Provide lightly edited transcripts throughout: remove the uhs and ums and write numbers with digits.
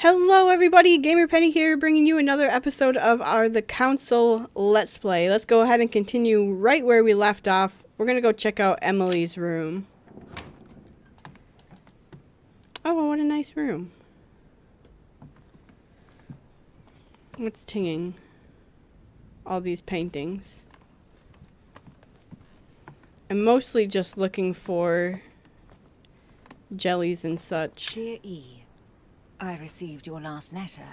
Hello everybody, Gamer Penny here, bringing you another episode of our The Council Let's Play. Let's go ahead and continue right where we left off. We're gonna go check out Emily's room. Oh, what a nice room. What's tinging? All these paintings. I'm mostly just looking for jellies and such. Dear E, I received your last letter.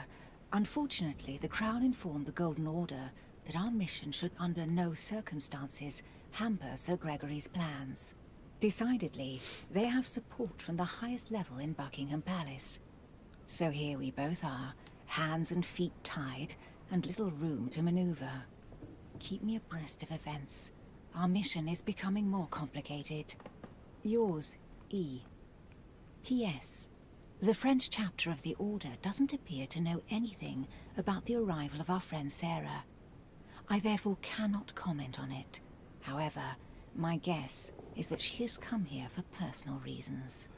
Unfortunately, the Crown informed the Golden Order that our mission should under no circumstances hamper Sir Gregory's plans. Decidedly, they have support from the highest level in Buckingham Palace. So here we both are, hands and feet tied, and little room to maneuver. Keep me abreast of events. Our mission is becoming more complicated. Yours, E. P.S. The French chapter of the Order doesn't appear to know anything about the arrival of our friend Sarah. I therefore cannot comment on it. However, my guess is that she has come here for personal reasons.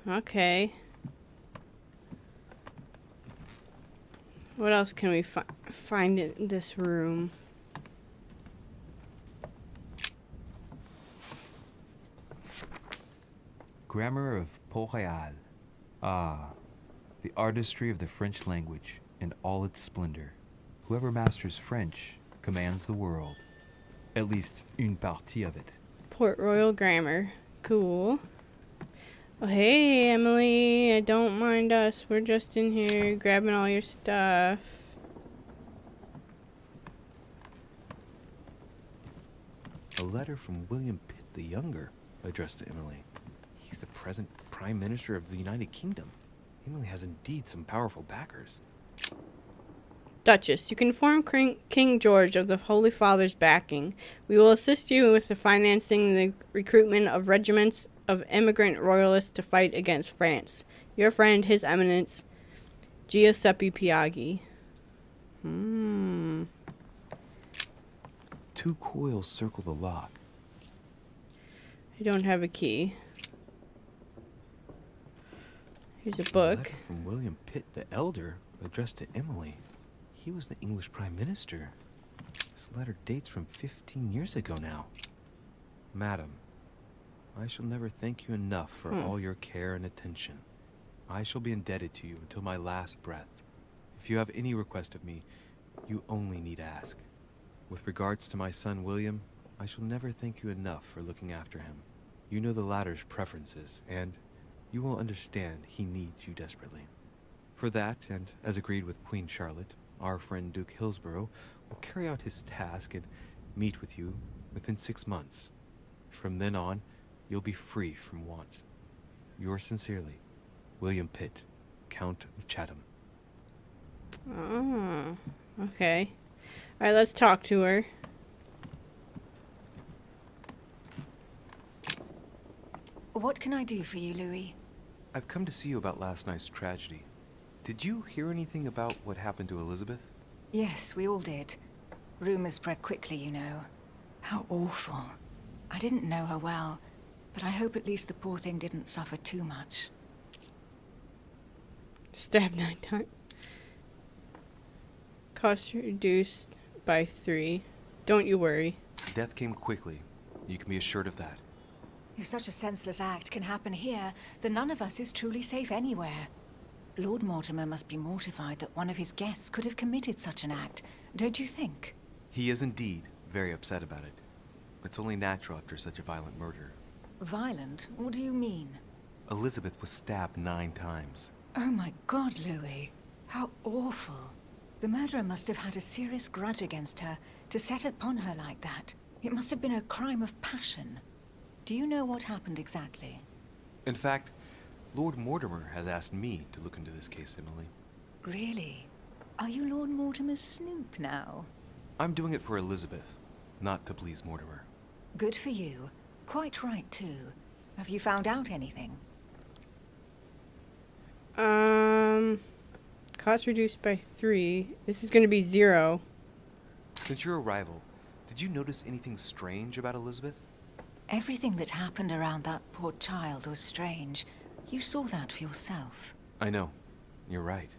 Okay. What else can we find in this room? Grammar of Port-Royal. Ah, the artistry of the French language in all its splendor. Whoever masters French commands the world. At least, une partie of it. Port Royal grammar. Cool. Oh, hey, Emily. Don't mind us. We're just in here grabbing all your stuff. A letter from William Pitt the Younger, addressed to Emily. He's the present Prime Minister of the United Kingdom. Emily has indeed some powerful backers. Duchess, you can inform King George of the Holy Father's backing. We will assist you with the financing the recruitment of regiments of immigrant royalists to fight against France. Your friend, His Eminence, Giuseppe Piaggi. 2 coils circle the lock. I don't have a key. Here's a A book. letter from William Pitt the Elder, addressed to Emily. He was the English Prime Minister. This letter dates from 15 years ago now. Madam, I shall never thank you enough for all your care and attention. I shall be indebted to you until my last breath. If you have any request of me, you only need ask. With regards to my son William, I shall never thank you enough for looking after him. You know the latter's preferences, and you will understand he needs you desperately. For that, and as agreed with Queen Charlotte, our friend Duke Hillsborough will carry out his task and meet with you within 6 months. From then on, you'll be free from want. Yours sincerely, William Pitt, Count of Chatham. Oh, okay. Alright, let's talk to her. What can I do for you, Louis? I've come to see you about last night's tragedy. Did you hear anything about what happened to Elizabeth? Yes, we all did. Rumors spread quickly, you know. How awful. I didn't know her well, but I hope at least the poor thing didn't suffer too much. Stab 9 times. Cost reduced by 3. Don't you worry. Death came quickly. You can be assured of that. If such a senseless act can happen here, then none of us is truly safe anywhere. Lord Mortimer must be mortified that one of his guests could have committed such an act, don't you think? He is indeed very upset about it. It's only natural after such a violent murder. Violent? What do you mean? Elizabeth was stabbed 9 times. Oh my God, Louis. How awful. The murderer must have had a serious grudge against her to set upon her like that. It must have been a crime of passion. Do you know what happened exactly? In fact, Lord Mortimer has asked me to look into this case, Emily. Really? Are you Lord Mortimer's snoop now? I'm doing it for Elizabeth, not to please Mortimer. Good for you. Quite right, too. Have you found out anything? Cost reduced by 3. This is going to be 0. Since your arrival, did you notice anything strange about Elizabeth? Everything that happened around that poor child was strange. You saw that for yourself. I know. You're right.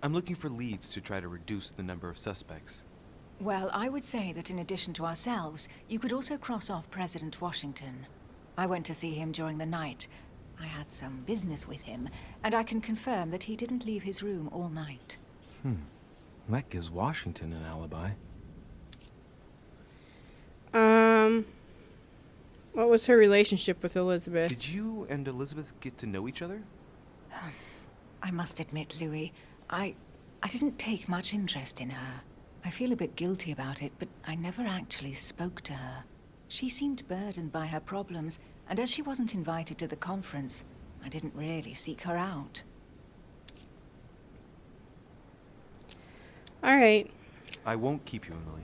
I'm looking for leads to try to reduce the number of suspects. Well, I would say that in addition to ourselves, you could also cross off President Washington. I went to see him during the night. I had some business with him, and I can confirm that he didn't leave his room all night. That gives Washington an alibi. What was her relationship with Elizabeth? Did you and Elizabeth get to know each other? I must admit, Louis, I didn't take much interest in her. I feel a bit guilty about it, but I never actually spoke to her. She seemed burdened by her problems, and as she wasn't invited to the conference, I didn't really seek her out. All right. I won't keep you, Emily.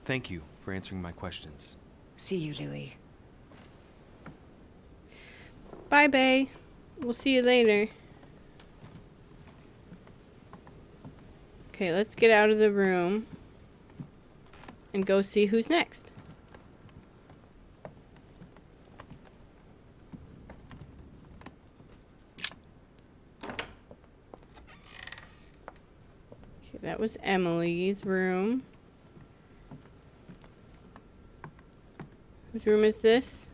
Thank you for answering my questions. See you, Louis. Bye, Bay. We'll see you later. Okay, let's get out of the room and go see who's next. Okay, that was Emily's room. Whose room is this?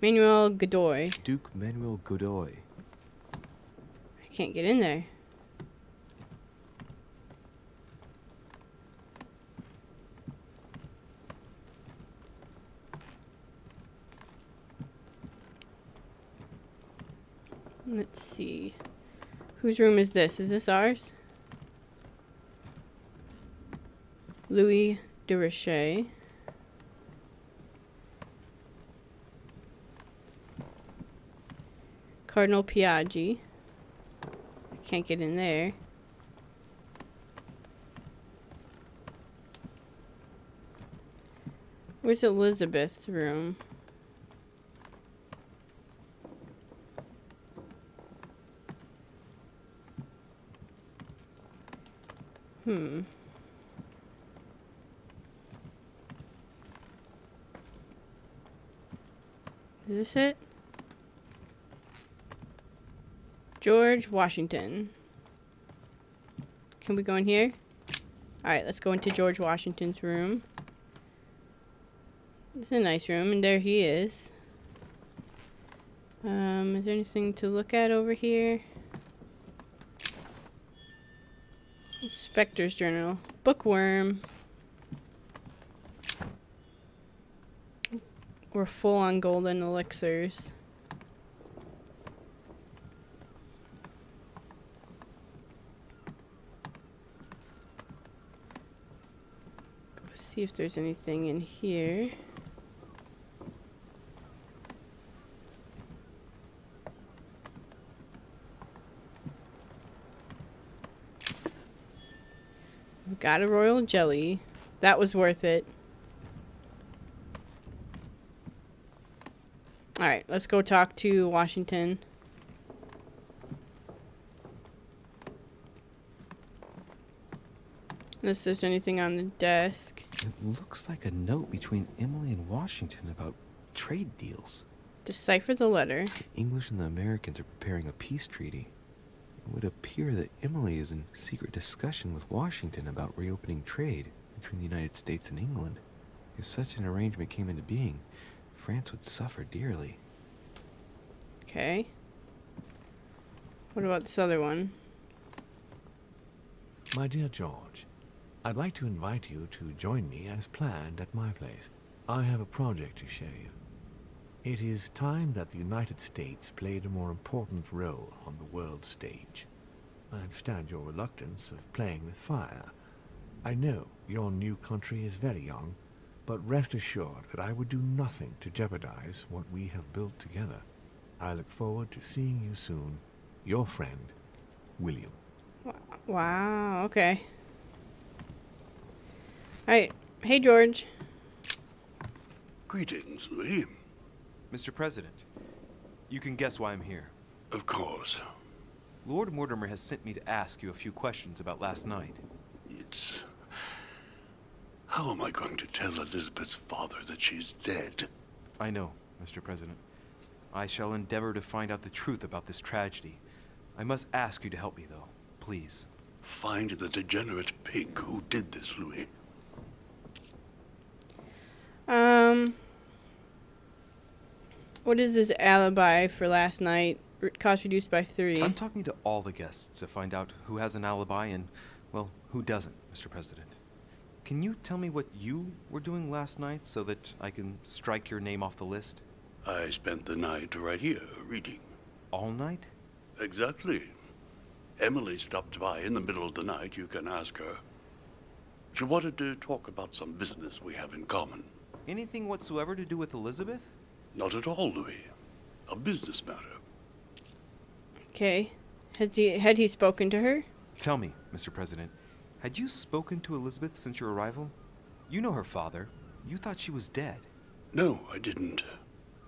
Manuel Godoy. Duke Manuel Godoy. I can't get in there. Let's see. Whose room is this? Is this ours? Louis de Richet. Cardinal Piaggi. I can't get in there. Where's Elizabeth's room? Is this it? George Washington. Can we go in here? Alright, let's go into George Washington's room. It's a nice room, and there he is. Is there anything to look at over here? Spectre's Journal. Bookworm. We're full on golden elixirs. Go see if there's anything in here. We got a royal jelly. That was worth it. Alright, let's go talk to Washington. Unless there's anything on the desk. It looks like a note between Emily and Washington about trade deals. Decipher the letter. The English and the Americans are preparing a peace treaty. It would appear that Emily is in secret discussion with Washington about reopening trade between the United States and England. If such an arrangement came into being, France would suffer dearly. Okay. What about this other one? My dear George, I'd like to invite you to join me as planned at my place. I have a project to show you. It is time that the United States played a more important role on the world stage. I understand your reluctance of playing with fire. I know your new country is very young, but rest assured that I would do nothing to jeopardize what we have built together. I look forward to seeing you soon. Your friend, William. Wow, okay. Alright. Hey, George. Greetings, Louis. Mr. President, you can guess why I'm here. Of course. Lord Mortimer has sent me to ask you a few questions about last night. It's... How am I going to tell Elizabeth's father that she's dead? I know, Mr. President. I shall endeavor to find out the truth about this tragedy. I must ask you to help me, though. Please. Find the degenerate pig who did this, Louis. What is this alibi for last night? Cost reduced by 3. I'm talking to all the guests to find out who has an alibi and, well, who doesn't, Mr. President. Can you tell me what you were doing last night so that I can strike your name off the list? I spent the night right here, reading. All night? Exactly. Emily stopped by in the middle of the night, you can ask her. She wanted to talk about some business we have in common. Anything whatsoever to do with Elizabeth? Not at all, Louis. A business matter. Okay. Had he spoken to her? Tell me, Mr. President, had you spoken to Elizabeth since your arrival? You know her father. You thought she was dead. No, I didn't.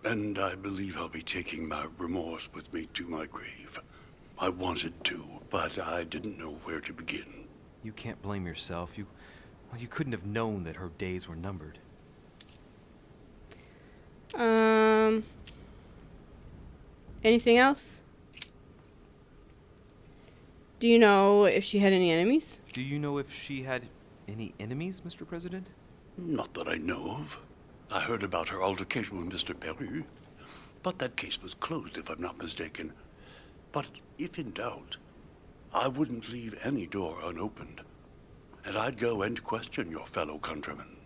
And I believe I'll be taking my remorse with me to my grave. I wanted to, but I didn't know where to begin. You can't blame yourself. You couldn't have known that her days were numbered. Anything else? Do you know if she had any enemies? Do you know if she had any enemies, Mr. President? Not that I know of. I heard about her altercation with Mr. Perry, but that case was closed, if I'm not mistaken. But if in doubt, I wouldn't leave any door unopened, and I'd go and question your fellow countrymen.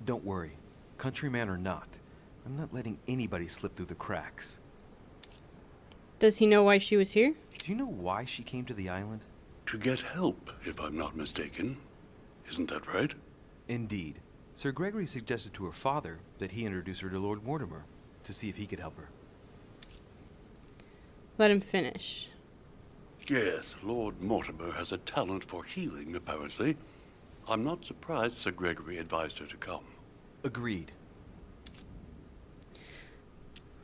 Don't worry. Countryman or not, I'm not letting anybody slip through the cracks. Does he know why she was here? Do you know why she came to the island? To get help, if I'm not mistaken. Isn't that right? Indeed. Sir Gregory suggested to her father that he introduce her to Lord Mortimer to see if he could help her. Let him finish. Yes, Lord Mortimer has a talent for healing, apparently. I'm not surprised Sir Gregory advised her to come. Agreed.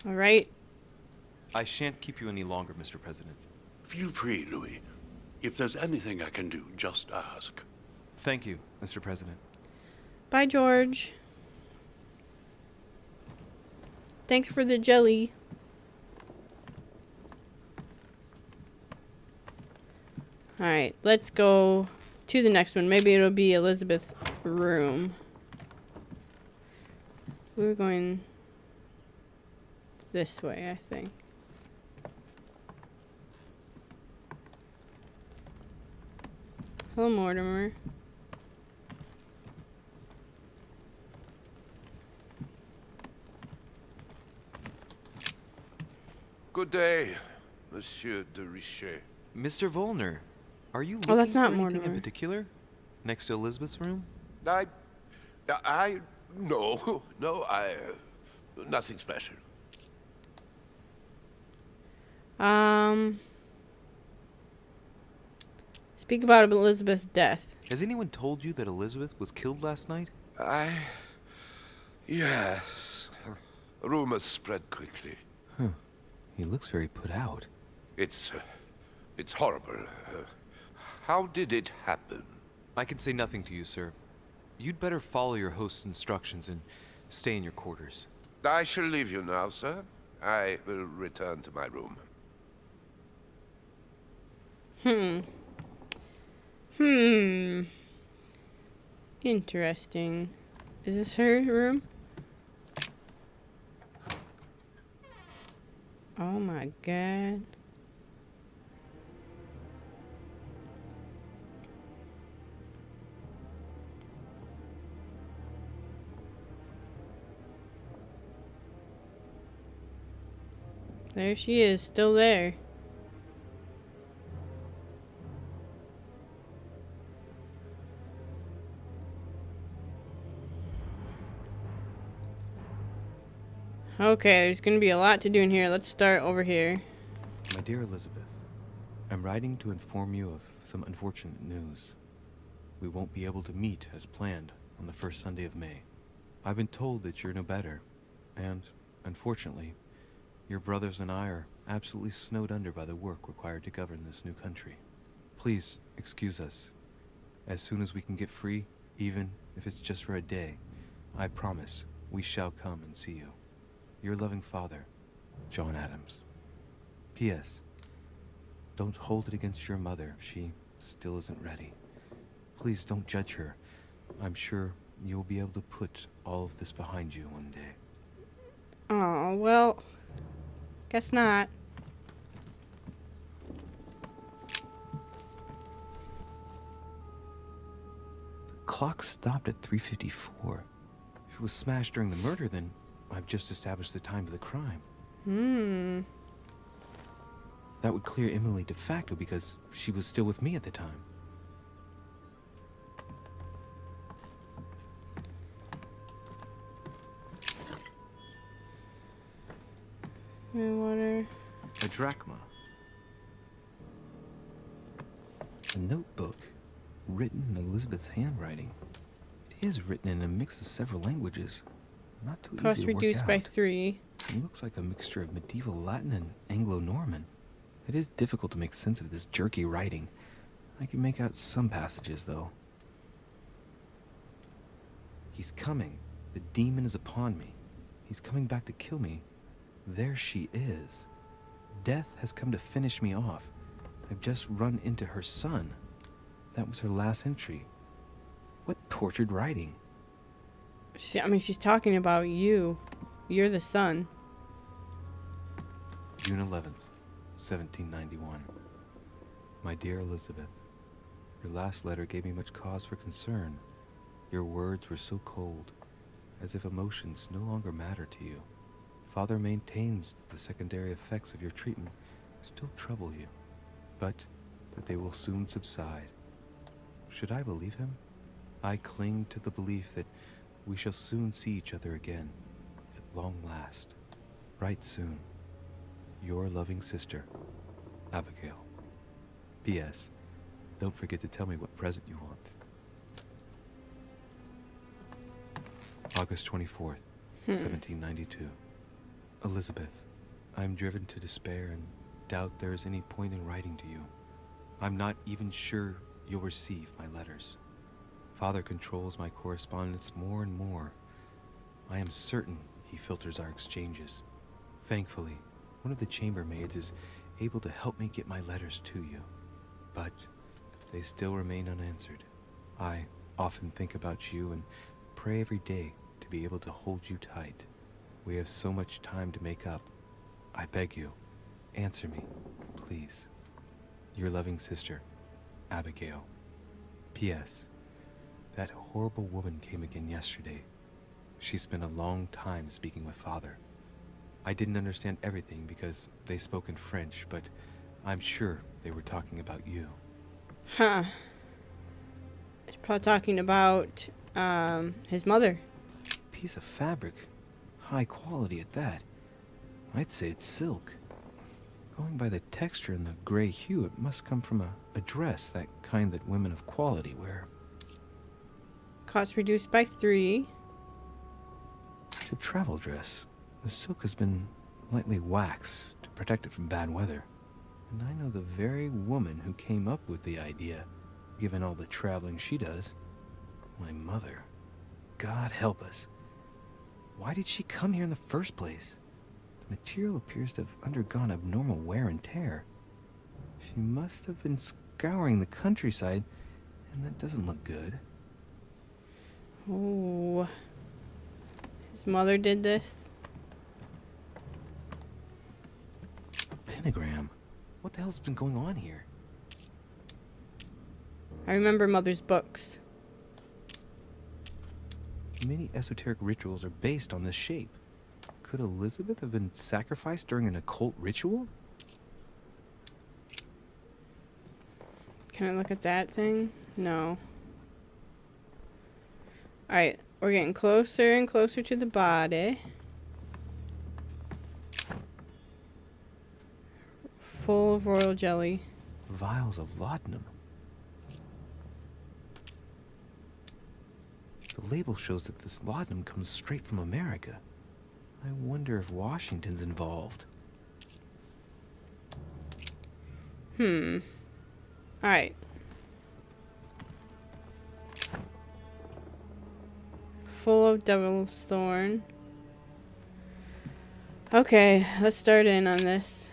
All right. I shan't keep you any longer, Mr. President. Feel free, Louis. If there's anything I can do, just ask. Thank you, Mr. President. Bye, George. Thanks for the jelly. Alright, let's go to the next one. Maybe it'll be Elizabeth's room. We're going this way, I think. Hello, Mortimer. Good day, Monsieur de Richet. Mr. Volner, are you Oh, that's looking not for anything in Mortimer. particular? Next to Elizabeth's room? No, nothing special. Speak about Elizabeth's death. Has anyone told you that Elizabeth was killed last night? Yes. Rumors spread quickly. Huh. He looks very put out. It's horrible. How did it happen? I can say nothing to you, sir. You'd better follow your host's instructions and stay in your quarters. I shall leave you now, sir. I will return to my room. Interesting. Is this her room? Oh my god. There she is, still there. Okay, there's gonna be a lot to do in here. Let's start over here. My dear Elizabeth, I'm writing to inform you of some unfortunate news. We won't be able to meet as planned on the first Sunday of May. I've been told that you're no better, and, unfortunately, your brothers and I are absolutely snowed under by the work required to govern this new country. Please excuse us. As soon as we can get free, even if it's just for a day, I promise we shall come and see you. Your loving father, John Adams. P.S. Don't hold it against your mother. She still isn't ready. Please don't judge her. I'm sure you'll be able to put all of this behind you one day. Oh, well, guess not. The clock stopped at 3:54. If it was smashed during the murder, then I've just established the time of the crime. That would clear Emily de facto because she was still with me at the time. Water. A drachma. A notebook written in Elizabeth's handwriting. It is written in a mix of several languages. Not too Cost easy to work reduced by out. 3. It looks like a mixture of medieval Latin and Anglo-Norman. It is difficult to make sense of this jerky writing. I can make out some passages, though. He's coming. The demon is upon me. He's coming back to kill me. There she is. Death has come to finish me off. I've just run into her son. That was her last entry. What tortured writing. She's talking about you. You're the son. June 11th, 1791. My dear Elizabeth, your last letter gave me much cause for concern. Your words were so cold, as if emotions no longer matter to you. Father maintains that the secondary effects of your treatment still trouble you, but that they will soon subside. Should I believe him? I cling to the belief that we shall soon see each other again, at long last. Right soon. Your loving sister, Abigail. P.S. Don't forget to tell me what present you want. August 24th, 1792. Elizabeth, I'm driven to despair and doubt there is any point in writing to you. I'm not even sure you'll receive my letters. Father controls my correspondence more and more. I am certain he filters our exchanges. Thankfully, one of the chambermaids is able to help me get my letters to you. But they still remain unanswered. I often think about you and pray every day to be able to hold you tight. We have so much time to make up. I beg you, answer me, please. Your loving sister, Abigail. P.S. That horrible woman came again yesterday. She spent a long time speaking with Father. I didn't understand everything because they spoke in French, but I'm sure they were talking about you. Huh. He's probably talking about his mother. Piece of fabric. High quality at that. I'd say it's silk. Going by the texture and the gray hue, it must come from a dress, that kind that women of quality wear. Cost reduced by 3. It's a travel dress. The silk has been lightly waxed to protect it from bad weather. And I know the very woman who came up with the idea, given all the traveling she does. My mother. God help us. Why did she come here in the first place? The material appears to have undergone abnormal wear and tear. She must have been scouring the countryside, and that doesn't look good. Oh. His mother did this. Pentagram. What the hell's been going on here? I remember Mother's books. Many esoteric rituals are based on this shape. Could Elizabeth have been sacrificed during an occult ritual? Can I look at that thing? No. Alright, we're getting closer and closer to the body. Full of royal jelly. Vials of laudanum. The label shows that this laudanum comes straight from America. I wonder if Washington's involved. Alright. Full of devil's thorn. Okay, let's start in on this.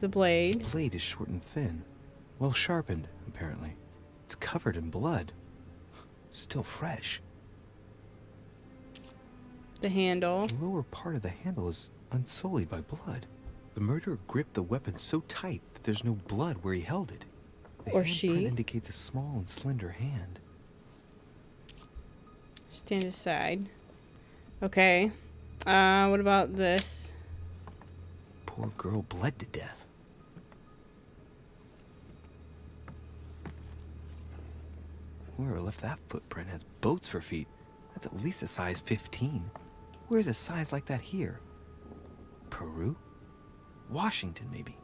The blade. The blade is short and thin. Well sharpened, apparently. It's covered in blood. Still fresh. The handle. The lower part of the handle is unsullied by blood. The murderer gripped the weapon so tight that there's no blood where he held it. The Or handprint she. indicates a small and slender hand. Stand aside. Okay. What about this? Poor girl bled to death. Whoever left that footprint has boats for feet. That's at least a size 15. Where's a size like that here? Peru? Washington, maybe.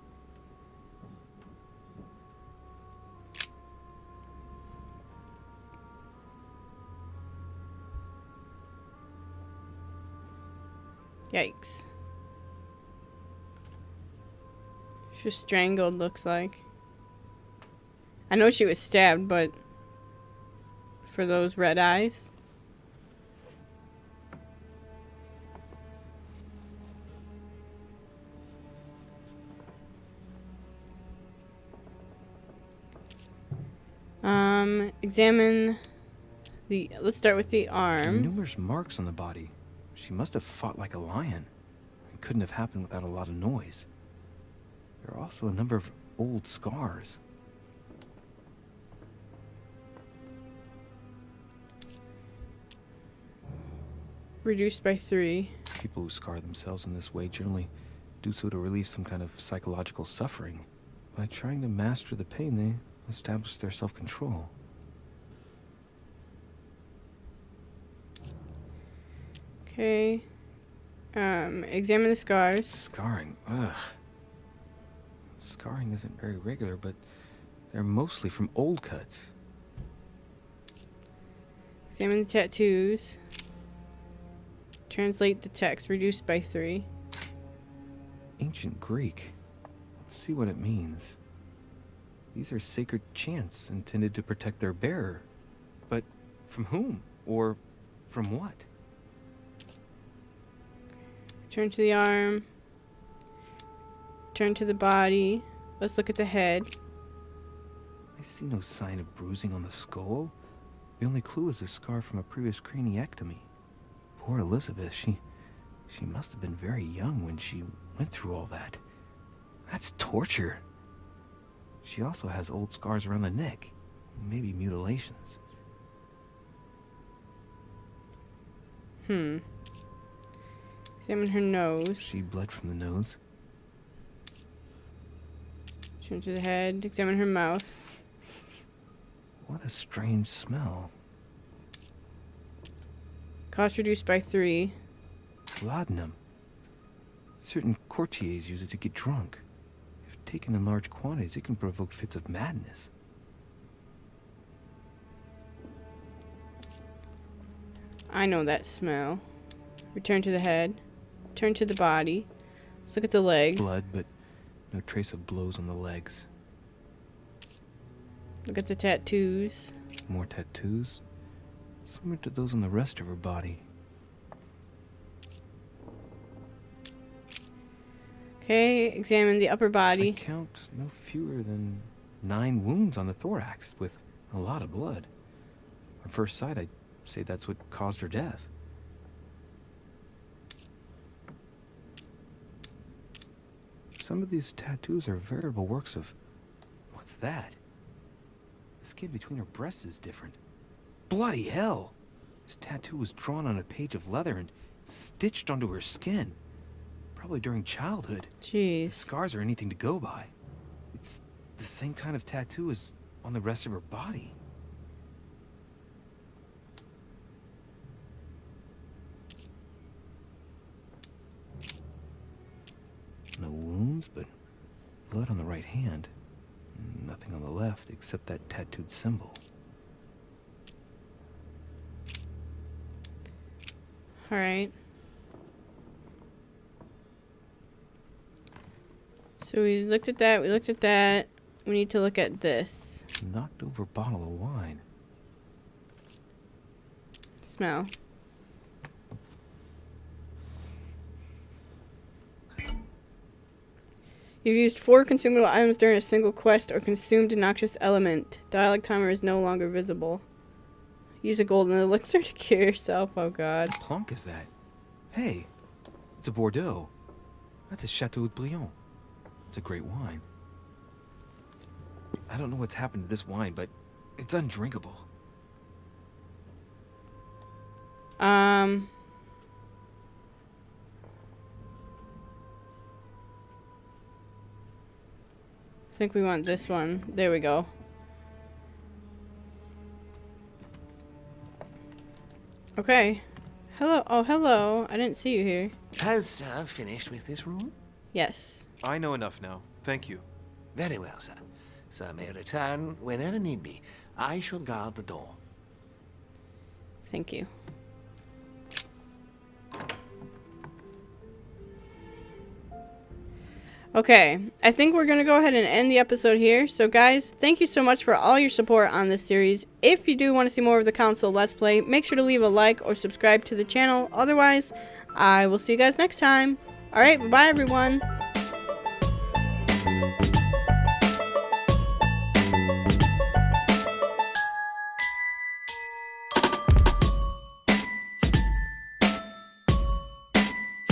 Yikes. She was strangled, looks like. I know she was stabbed, but for those red eyes. Examine the, let's start with the arm. Numerous marks on the body. She must have fought like a lion. It couldn't have happened without a lot of noise. There are also a number of old scars. Reduced by 3. People who scar themselves in this way generally do so to relieve some kind of psychological suffering. By trying to master the pain, they establish their self-control. Okay. Examine the scars. Scarring, ugh. Scarring isn't very regular, but they're mostly from old cuts. Examine the tattoos. Translate the text. Reduced by 3. Ancient Greek. Let's see what it means. These are sacred chants intended to protect their bearer. But from whom? Or from what? Turn to the arm. Turn to the body. Let's look at the head. I see no sign of bruising on the skull. The only clue is a scar from a previous craniectomy. Poor Elizabeth, she must have been very young when she went through all that. That's torture. She also has old scars around the neck. Maybe mutilations. Examine her nose. She bled from the nose. Turn to the head. Examine her mouth. What a strange smell. Cost reduced by 3. Laudanum. Certain courtiers use it to get drunk. If taken in large quantities, it can provoke fits of madness. I know that smell. Return to the head. Turn to the body. Let's look at the legs. Blood, but no trace of blows on the legs. Look at the tattoos. More tattoos, similar to those on the rest of her body. Okay, examine the upper I body. count no fewer than 9 wounds on the thorax, with a lot of blood. On first sight, I'd say that's what caused her death. Some of these tattoos are veritable works of... What's that? The skin between her breasts is different. Bloody hell! This tattoo was drawn on a page of leather and stitched onto her skin. Probably during childhood. The Jeez. scars are anything to go by. It's the same kind of tattoo as on the rest of her body. No wounds, but blood on the right hand. Nothing on the left except that tattooed symbol. Alright. So we looked at that, we looked at that. We need to look at this. Knocked over bottle of wine. Smell. You've used 4 consumable items during a single quest or consumed a noxious element. Dialogue timer is no longer visible. Use a golden elixir to cure yourself. Oh god. What plonk is that? Hey, it's a Bordeaux. That's a Chateau de Briand. It's a great wine. I don't know what's happened to this wine, but it's undrinkable. I think we want this one. There we go. Okay. Hello. Oh, hello. I didn't see you here. Has Sir finished with this room? Yes. I know enough now. Thank you. Very well, sir. Sir may return whenever need be. I shall guard the door. Thank you. Okay, I think we're going to go ahead and end the episode here. So guys, thank you so much for all your support on this series. If you do want to see more of the console Let's Play, make sure to leave a like or subscribe to the channel. Otherwise, I will see you guys next time. Alright, bye-bye everyone.